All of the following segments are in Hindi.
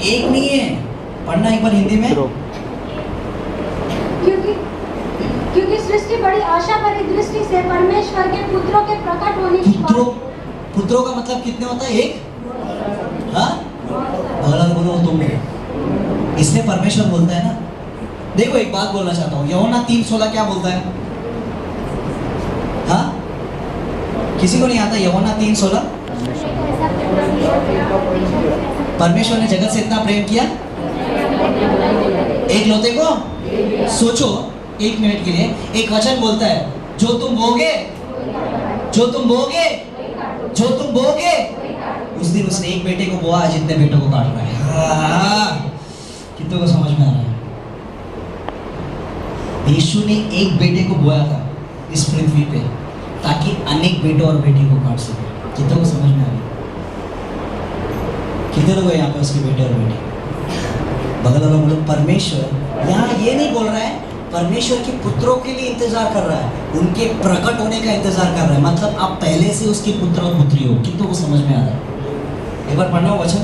एक नहीं है, पढ़ना एक बार हिंदी में। क्योंकि सृष्टि बड़ी आशा भरी दृष्टि से परमेश्वर के पुत्रों के प्रकट होने की पुत्रों का मतलब कितने होता है? एक। हाँ, अगला बोलो तुम। इसलिए परमेश्वर बोलता है ना। देखो एक बात बोलना चाहता हूँ, यूहन्ना 3:16 क्या बोलता है? हाँ, किसी को नहीं आता? यूहन्ना 3:16, परमेश्वर ने जगत से इतना प्रेम किया एक लौते को। सोचो एक मिनट के लिए, एक वचन बोलता है, जो तुम बोगे, जो तुम बोगे, जो तुम बोगे। उस दिन उसने एक बेटे को बोआ, जितने बेटों को काट रहा है। कितनों को समझ में आ रहा है? यीशु ने एक बेटे को बोया था इस पृथ्वी पे, ताकि अनेक बेटों और बेटी को काट सके। कितनों को समझ में आ रहा है? कितने लोग हैं यहाँ पे उसके बेटे और बेटी? बगल वालों बोलो परमेश्वर यहाँ ये नहीं बोल रहा है, परमेश्वर के पुत्रों के लिए इंतजार कर रहा है, उनके प्रकट होने का इंतजार कर रहा है। मतलब आप पहले से उसके पुत्र और पुत्री हो। कितनों को समझ में आ रहा है? एक बार पढ़ना हो वचन,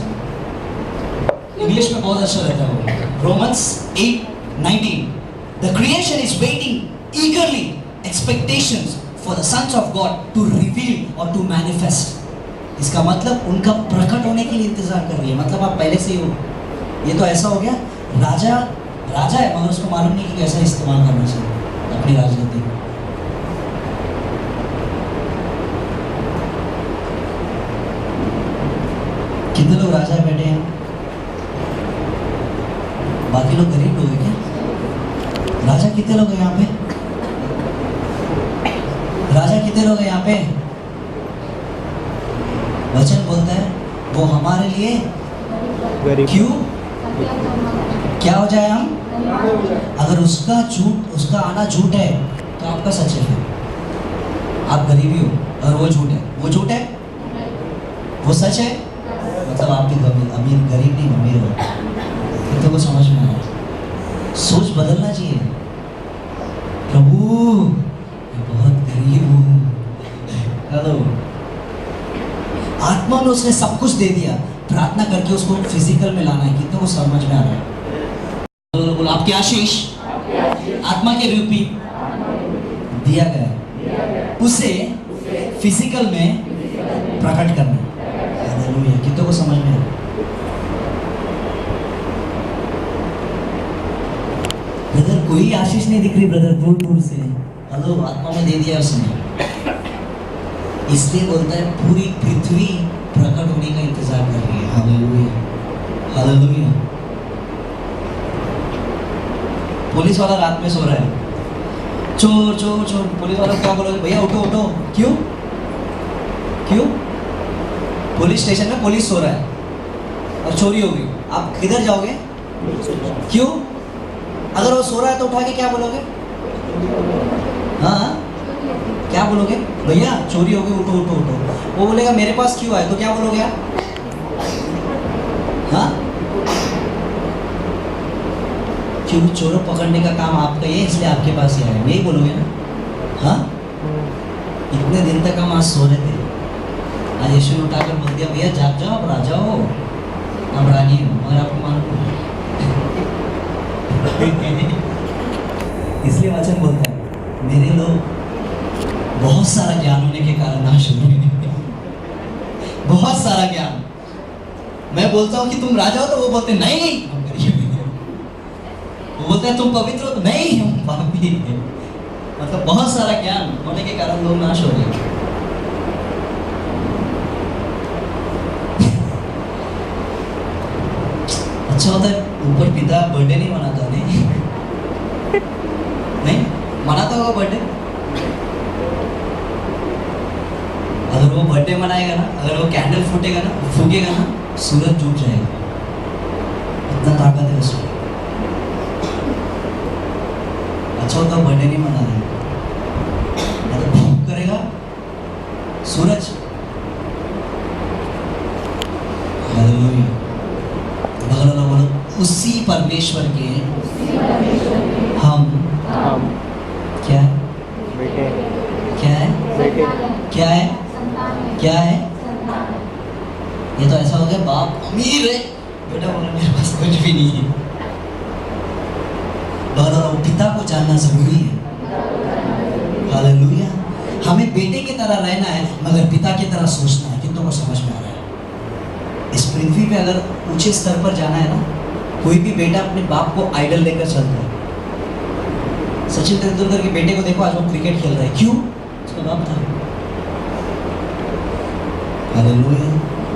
इंग्लिश में बहुत अच्छा रहता है वो। Romans 8:19, the creation is waiting eagerly expectations for the sons of God to reveal और टू मैनिफेस्ट। इसका मतलब उनका प्रकट होने के लिए इंतजार कर रही है। मतलब आप पहले से ही हो। ये तो ऐसा हो गया, राजा राजा है मगर उसको मालूम नहीं कि कैसा इस्तेमाल करना चाहिए अपनी राजनीति। कितने लोग राजा बैठे हैं? बाकी लोग गरीब लोग हैं क्या? राजा कितने लोग हैं यहाँ पे? राजा कितने लोग हैं यहाँ पे? वचन बोलता है वो हमारे लिए क्यों क्या हो जाए हम? अगर उसका झूठ, उसका आना झूठ है तो आपका सच है। फिर आप गरीबी हो और वो झूठ है, वो झूठ है, वो सच है। मतलब आप भी अमीर, गरीब नहीं अमीर हो। तो वो समझ में आ रहा है। सोच बदलना चाहिए। प्रभु मैं बहुत गरीब हूँ। हेलो, आत्मा में उसने सब कुछ दे दिया, प्रार्थना करके उसको फिजिकल में लाना है। कितने को समझ में आ रहा है? बोलो आपके आशीष आत्मा के रूप में दिया गया, उसे फिजिकल में प्रकट करना। हालेलुया। कितने को समझ में आ रहा है? ब्रदर कोई आशीष नहीं दिख रही ब्रदर, दूर दूर से। हेलो, आत्मा में दे दिया उसने। इसलिए बोलता है पूरी पृथ्वी प्रकट होने का इंतजार कर रही है। Hallelujah, hallelujah. पुलिस वाला रात में सो रहा है, चोर चोर चोर। पुलिस वाला क्या बोलोगे? भैया उठो उठो। क्यों क्यों? पुलिस स्टेशन में पुलिस सो रहा है और चोरी हो गई, आप किधर जाओगे? क्यों? अगर वो सो रहा है तो उठा के क्या बोलोगे? हाँ, क्या बोलोगे? भैया चोरी हो गई, उठो उठो उठो। वो बोलेगा मेरे पास क्यों आए, तो क्या बोलोगे आप? हाँ, क्यों? चोरों पकड़ने का काम आपका ही है, इसलिए आपके पास ही आए, यही बोलोगे ना? हाँ, इतने दिन तक हम आज सो रहे थे, आज यीशु ने उठाकर बोल दिया भैया जाग जाओ, आप राजा हो, आप रानी हो, मगर आपको मालूम इसलिए वचन बोलता है मेरे लोग बहुत सारा ज्ञान होने के कारण नाश हो रहे हैं। बहुत सारा ज्ञान। मैं बोलता हूँ कि तुम राजा हो तो वो बोलते नहीं हम गरीब हैं। वो बोलते हैं तुम पवित्र हो तो नहीं हम पापी हैं। मतलब बहुत सारा ज्ञान होने के कारण लोग नाश हो रहे हैं। अच्छा होता है ऊपर पिता बर्थडे नहीं मनाता, नहीं नहीं मनाता होगा बर्थडे। अगर वो बर्थडे मनाएगा ना, अगर वो कैंडल फूटेगा ना, फूकेगा ना, सूरज टूट जाएगा, इतना ताकत है उसमें। अच्छा होता बर्थडे नहीं मना रहे, अगर फूक करेगा सूरज। हालेलुया। बगल वाला बोलो उसी परमेश्वर के हम क्या बेटे, क्या है बेटे, क्या है क्या है? ये तो ऐसा हो गया बाप अमीर है, बेटा बोला मेरे पास कुछ भी नहीं है। और पिता को जानना जरूरी है। हालेलुया। हमें बेटे की तरह रहना है मगर पिता की तरह सोचना है। कितनों को समझ में आ रहा है? इस पृथ्वी पे अगर ऊंचे स्तर पर जाना है ना, कोई भी बेटा अपने बाप को आइडल लेकर चलता है। सचिन तेंदुलकर के बेटे को देखो, आज वो क्रिकेट खेल रहा है, क्यों? उसका बाप था। हालेलुया।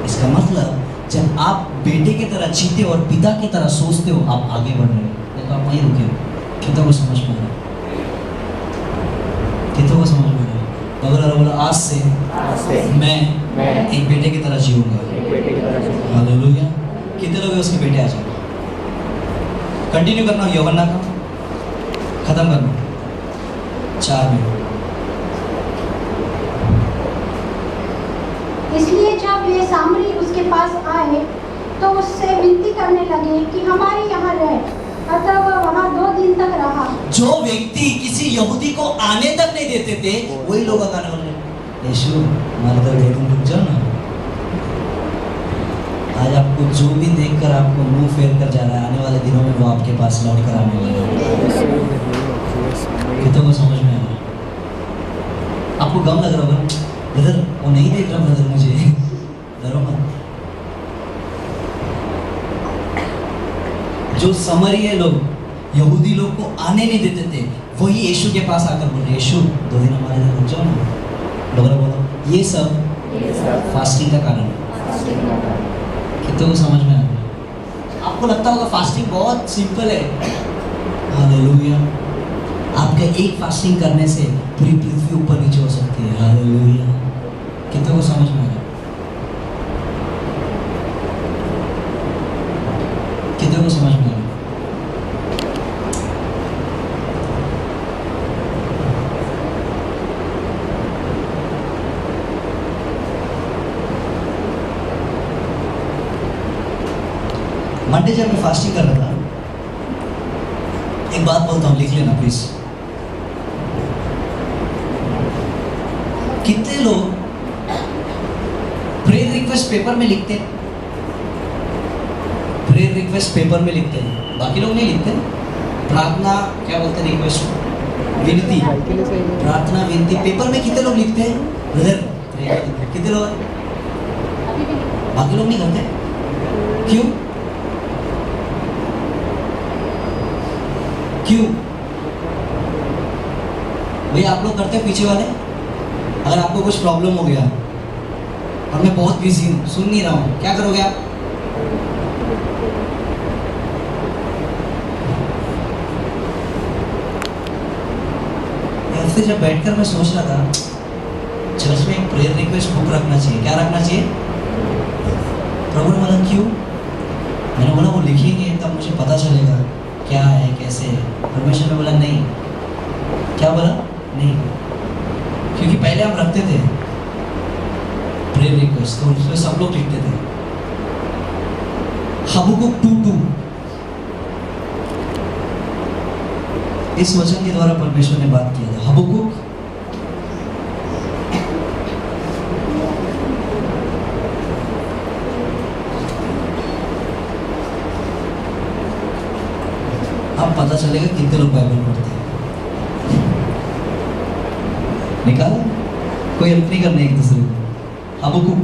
इसका मतलब जब आप बेटे की तरह जीते और पिता की तरह सोचते हो, आप आगे बढ़ रहे हो। देखो आप वहीं रुके हो। कितनों को समझ में आ रहा है? कितनों को समझ में आ रहा है? अगर बोला आज से मैं एक बेटे की तरह जीऊंगा। हालेलुया। कितने लोग उसके बेटे आ जाओ। कंटिन्यू करना यूहन्ना का, खत्म करना 4 में। इसलिए जब वे सामरी उसके पास आए तो उससे विनती करने लगे कि हमारे यहाँ रह। अतः वह वहाँ 2 दिन तक रहा। जो व्यक्ति किसी यहूदी को आने तक नहीं देते थे, वही लोग आने वाले, यीशु हमारे तरफ 2 दिन रुक जाओ ना। आज आपको जो भी देखकर आपको मुंह फेर कर जा रहा है, आने वाले दिनों में वो आपके पास लौट कर आने वाला है। कितनों को समझ में आ रहा है? आपको गम लग रहा होगा, ब्रदर वो नहीं देख रहा ब्रदर मुझे, डरो मत। जो समरिये लोग यहूदी लोग को आने नहीं देते थे, वही यीशु के पास आकर बोले, यीशु 2 दिन हमारे इधर रुक जाओ ना। दोबारा बोलो, ये सब फास्टिंग का कारण है। कितनों को समझ में आ रहा है? आपको लगता होगा फास्टिंग बहुत सिंपल है। हालेलुया। आपके एक फास्टिंग करने से पूरी पृथ्वी ऊपर नीचे हो सकती है। हालेलुया। कितनों को समझ में आ रहा है? कितनों को समझ में आ रहा है? मंडे जब मैं फास्टिंग कर रहा था, एक बात बोलता हूँ, लिख लेना प्लीज। कितने लोग प्रेयर रिक्वेस्ट पेपर में लिखते हैं? प्रेयर रिक्वेस्ट पेपर में लिखते हैं, बाकी लोग नहीं लिखते। प्रार्थना क्या बोलते हैं, रिक्वेस्ट, विनती, प्रार्थना विनती पेपर में कितने लोग लिखते हैं? ब्रदर कितने लोग? बाकी लोग नहीं करते। क्यों? क्यों भैया? आप लोग करते हैं पीछे वाले? अगर आपको कुछ प्रॉब्लम हो गया और मैं बहुत बिजी हूँ, सुन नहीं रहा हूँ, क्या करोगे आप? ऐसे जब बैठकर मैं सोच रहा था, चर्च में एक प्रेयर रिक्वेस्ट बुक रखना चाहिए। क्या रखना चाहिए? प्रभु ने बोला क्यों? मैंने बोला वो लिखेंगे तब मुझे पता चलेगा क्या है कैसे है। परमेश्वर ने बोला नहीं। क्या बोला? नहीं, क्योंकि पहले हम रखते थे प्रेयर रिक्वेस्ट, तो उसमें सब लोग लिखते थे। हबकुक 2:2 इस वचन के द्वारा परमेश्वर ने बात किया था। हबकुक अब पता चलेगा कितने लोग बाइबल पढ़ते हैं। निकालो, कोई हेल्प नहीं करने एक दूसरे को। Habakkuk,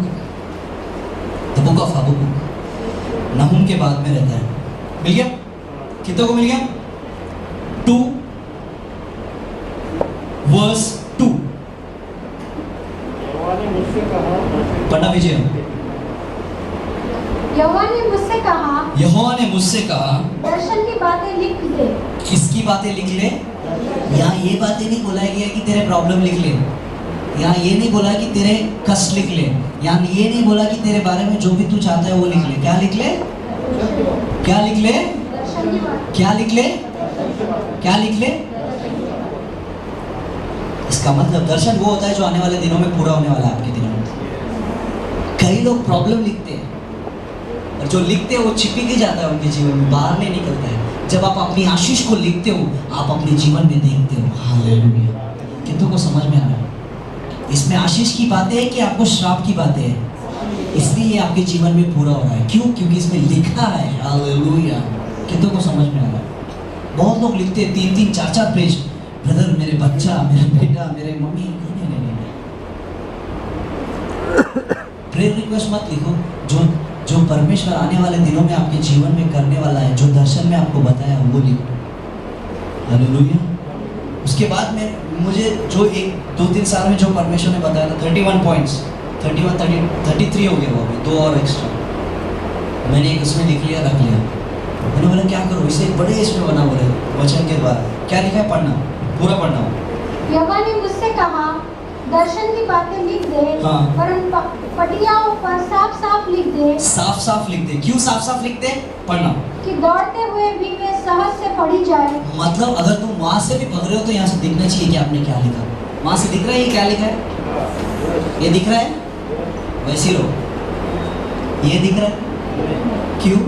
the book of Habakkuk, Nahum के बाद में रहता है। मिल गया? कितनों को मिल गया? 2:2 पढ़ना विजय। यहोवा ने मुझसे कहा, यहोवा ने मुझसे कहा दर्शन की बातें लिख दे। किसकी बातें लिख ले? यहाँ ये बातें नहीं बोला गया कि तेरे प्रॉब्लम लिख ले, यहाँ ये नहीं बोला कि तेरे कष्ट लिख ले, यहाँ ये नहीं बोला कि तेरे बारे में जो भी तू चाहता है वो लिख ले। क्या लिख ले? क्या लिख ले? दर्शन की बात। क्या लिख ले? क्या लिख ले? इसका मतलब दर्शन वो होता है जो आने वाले दिनों में पूरा होने वाला है आपके दिनों में। कई लोग प्रॉब्लम लिखते हैं और जो लिखते हैं वो चिपक ही जाता है उनके जीवन में, बाहर नहीं निकलता है। जब आप अपनी आशीष को लिखते हो, आप अपने जीवन में देखते हो। हालेलुया। कितनों को समझ में आ रहा है? इसमें आशीष की बातें है कि आपको श्राप की बातें है? इसलिए ये आपके जीवन में पूरा हो रहा है। क्यों? क्योंकि इसमें लिखा है। हालेलुया। कितनों को समझ में आ रहा है? बहुत लोग लिखते हैं 3-3, 4-4 पेज, ब्रदर मेरे बच्चा, मेरे बेटा, मेरे मम्मी। नहीं। प्रेयर रिक्वेस्ट मत लिखो। जो परमेश्वर आने वाले दिनों में आपके जीवन में करने वाला है, जो दर्शन में आपको बताया वो लिखो। हालेलुया। उसके बाद में मुझे जो 1-2-3 साल में जो परमेश्वर ने बताया था 31 पॉइंट्स, 33 हो गया वो अभी, 2 और एक्स्ट्रा मैंने एक उसमें लिख लिया, रख लिया। मैंने बोला क्या करो, इसे बड़े इसमें बना बोले वचन के द्वारा। क्या लिखा है? पढ़ना, पूरा पढ़ना हो। यहोवा ने मुझसे कहा, दर्शन की बातें लिख दे, हाँ। पर उन पटियाओं पर साफ साफ लिख दे। साफ साफ लिख दे। क्यों साफ साफ लिख दे? पढ़ना कि दौड़ते हुए भी वे सहज से पढ़ी जाए। मतलब अगर तुम वहां से भी पढ़ रहे हो तो यहाँ से दिखना चाहिए कि आपने क्या लिखा। वहां से दिख रहा है ये क्या लिखा है? ये दिख रहा है? वैसे ही रहो। ये दिख रहा है? क्यों?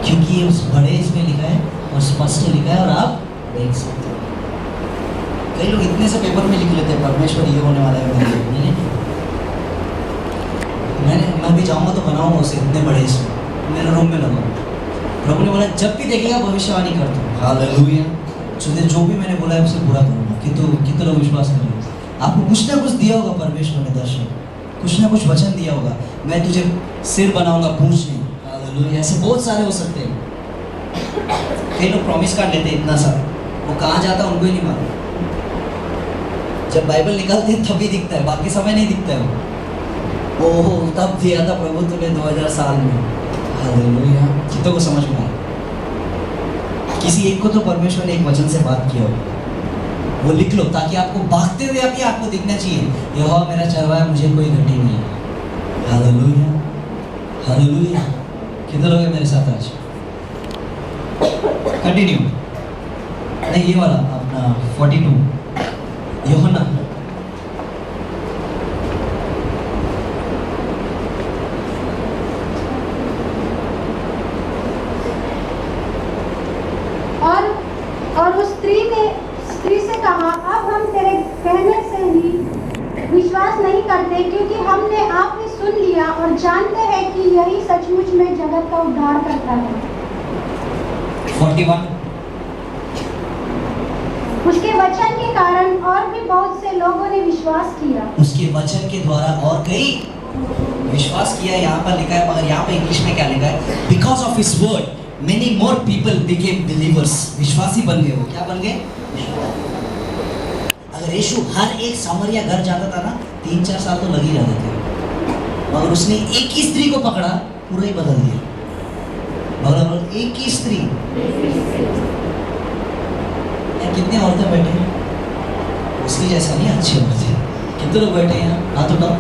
क्योंकि ये उस बड़े इसमें लिखा है और स्पष्ट लिखा है और आप देख सकते हो। कई लोग इतने से पेपर में लिख लेते हैं परमेश्वर ये होने वाला है मेरे लिए। मैं भी जाऊंगा तो बनाऊंगा उसे इतने बड़े इसमें, मेरे रूम में लगाऊंगा। प्रभु ने बोला जब भी देखेगा भविष्यवाणी कर दो। हालेलुया। जो भी मैंने बोला है उसे पूरा करूंगा। कितने लोग विश्वास करेंगे? आपको कुछ ना कुछ दिया होगा परमेश्वर ने दर्शन, कुछ ना कुछ वचन दिया होगा। मैं तुझे सिर बनाऊंगा, पूंछ नहीं। हालेलुया। ऐसे बहुत सारे हो सकते हैं। कई लोग प्रॉमिस कार्ड लेते हैं इतना सा, वो कहाँ जाता है उनको ही नहीं मालूम। जब बाइबल निकालते हैं तभी दिखता है, बाकी समय नहीं दिखता है वो। ओहो तब दिया था प्रभु तूने 2000 साल में। हालेलुया। कितनों को समझ में आया? किसी एक को तो परमेश्वर ने एक वचन से बात किया हो, वो लिख लो ताकि आपको भागते हुए अभी आपको दिखना चाहिए, यहोवा मेरा चरवाहा, मुझे कोई घटी नहीं है। हालेलुया। हालेलुया। कितने लोग हैं मेरे साथ आज? कंटिन्यू। नहीं ये वाला अपना 42 यूहन्ना। और उस स्त्री से कहा, अब हम तेरे कहने से ही विश्वास नहीं करते, क्योंकि हमने आप ही सुन लिया और जानते हैं कि यही सचमुच में जगत का उद्धार करता है। 41। उसके वचन के कारण और भी बहुत से लोगों ने विश्वास किया। उसके वचन के द्वारा और कई विश्वास किया, यहाँ पर लिखा है, मगर यहाँ पे इंग्लिश में क्या लिखा है? Because of his word many more people became believers. विश्वासी बन गए। वो क्या बन गए? अगर यीशु हर एक सामरिया घर जाता था ना 3-4 साल तो लग ही जाते थे, मगर उसने एक ही स्त्री को पकड़ा, पूरा ही बदल दिया। मगर एक ही स्त्री। कितने औरतें बैठे हैं उसकी जैसा नहीं, अच्छी औरतें। कितने लोग बैठे हैं यहाँ? हाथ उठाओ।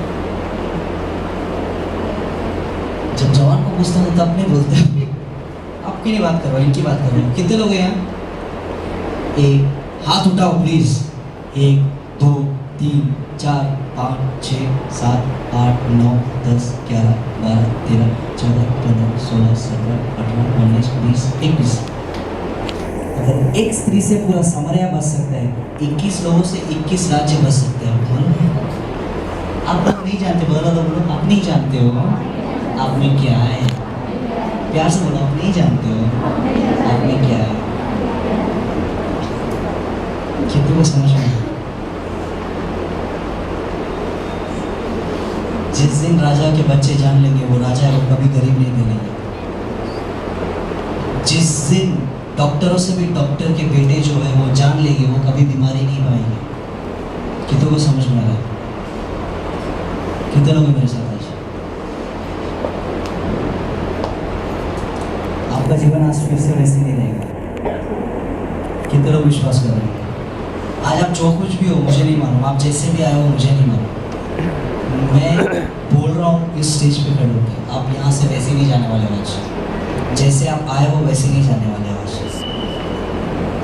जब जवान को पूछते हैं तब नहीं बोलते, आपकी नहीं बात कर रहा, इनकी बात कर रहा हूँ। कितने लोग हैं यहाँ? एक हाथ उठाओ प्लीज। 1 2 3 4 5 6 7 8 9 10 11 12 13 14 15 16 17 18 19 20 21। अगर एक स्त्री से पूरा सामरिया बच सकता है, 21 लोगों से 21 राज्य बच सकते हैं। आप लोग नहीं जानते, बोलो आप नहीं जानते हो आप में क्या है। प्यार से बोलो, आप नहीं जानते हो आप में क्या है। कितने को समझ में? जिस दिन राजा के बच्चे जान लेंगे वो राजा को कभी गरीब नहीं मिलेंगे। जिस दिन डॉक्टरों से भी डॉक्टर के बेटे जो है वो जान लेंगे वो कभी बीमारी नहीं पाएंगे। कितनों को समझ में आ रहा है? कितने लोग मेरे साथ आज? आपका जीवन आज फिर से वैसे नहीं रहेगा। कितने लोग विश्वास कर रहे हैं? आज आप जो कुछ भी हो मुझे नहीं मालूम, आप जैसे भी आए हो मुझे नहीं मालूम, मैं बोल रहा हूँ इस स्टेज पे खड़े होकर, आप यहाँ से वैसे नहीं जाने वाले आज। जैसे आप आए हो वैसे नहीं जाने वाले आज।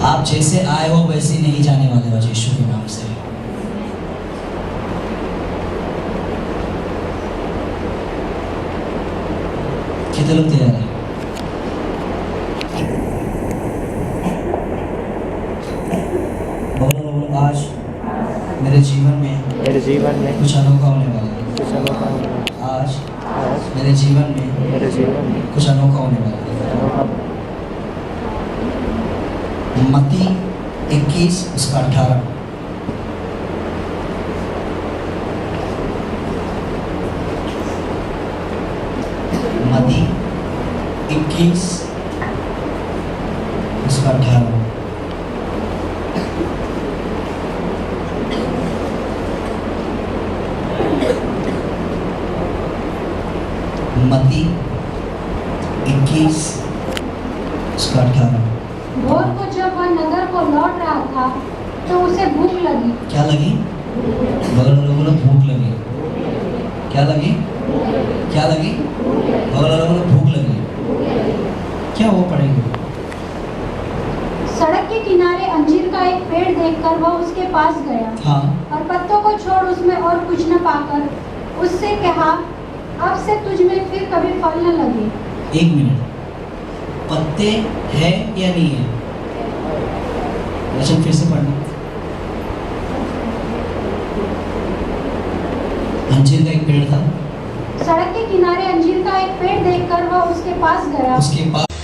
आप जैसे आए हो वैसे नहीं जाने वाले आज, यीशु के नाम से। कितने लोग तैयार हैं? बोलो आज मेरे जीवन में कुछ अनोखा होने वाला है। अनोखा होगा। आज आज मेरे जीवन में मेरे जीवन में कुछ अनोखा होने वाला है। अनोखा मत्ती 21 उसका 18। मत्ती 21 उसका 18। मत्ती 21 उसका 18। भोर को जब वह नगर को लौट रहा था तो उसे भूख लगी। क्या लगी? बगल वाले को बोलो भूख लगी। क्या लगी? क्या लगी? बगल वाले को बोलो भूख लगी। क्या वो पढ़ेंगे? सड़क के किनारे अंजीर का एक पेड़ देखकर वह उसके पास गया हाँ, और पत्तों को छोड़ उसमें और कुछ न पाकर उससे कहा, अब से तुझ में फिर कभी फल न लगे। 1 मिनट। पत्ते है या नहीं है? वचन फिर से पढ़ना। अंजीर का एक पेड़ था, सड़क के किनारे अंजीर का एक पेड़ देखकर वह उसके पास गया उसके पास